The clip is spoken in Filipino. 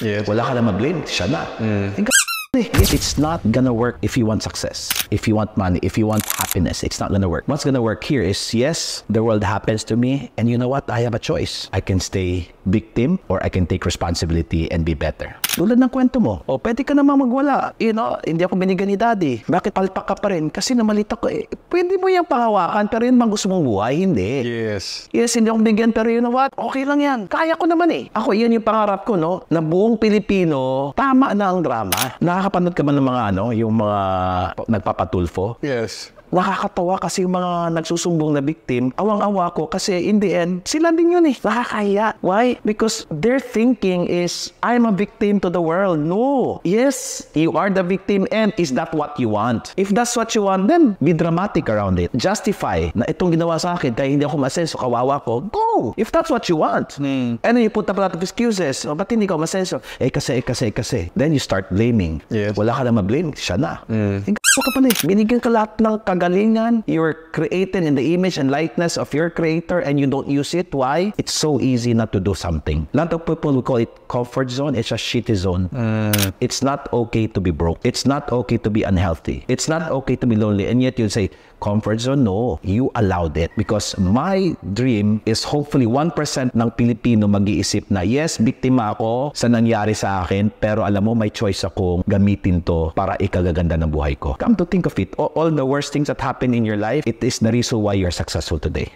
Yes. Wala ka na mag-blame, siya na. It's not gonna work if you want success, if you want money, if you want happiness. It's not gonna work. What's gonna work here is, yes, the world happens to me, and you know what? I have a choice. I can stay victim or I can take responsibility and be better. Tulad ng kwento mo, pwede ka namang magwala. You know, hindi ako binigyan ni daddy. Bakit palpak ka pa rin? Kasi namalita ko eh. Pwede mo yung pangawakan, pero yun bang gusto mong buhay? Hindi. Yes. Yes, hindi ako binigyan, pero you know what? Okay lang yan. Kaya ko naman eh. Ako, yan yung pangarap ko, no? Na buong Pilipino, tama na ang drama. Nakakapanood ka ba ng mga yung mga nagpapatulfo? Yes. Nakakatawa kasi yung mga nagsusumbong na victim, awang-awa ko kasi in the end, sila din yun eh. Nakakaya. Why? Because their thinking is, I'm a victim to the world. No. Yes, you are the victim, and is that what you want? If that's what you want, then be dramatic around it. Justify na itong ginawa sa akin kaya hindi ako masenso, kawawa ko. Go! If that's what you want. And then you put up a lot of excuses. Ba't hindi ko masenso? Kasi. Then you start blaming. Yes. Wala ka na ma-blame, siya na. Ka pa rin. Binigyan ka lahat ng kagalingan. You're created in the image and likeness of your creator and you don't use it. Why? It's so easy not to do something. A lot of people will call it comfort zone. It's a shitty zone. It's not okay to be broke. It's not okay to be unhealthy. It's not okay to be lonely. And yet you'll say, comfort zone? No. You allowed it. Because my dream is hopefully 1% ng Pilipino mag-iisip na, yes, biktima ako sa nangyari sa akin, pero alam mo, may choice akong gamitin to para ikagaganda ng buhay ko. Come to think of it, all the worst things that happen in your life, it is the reason why you're successful today.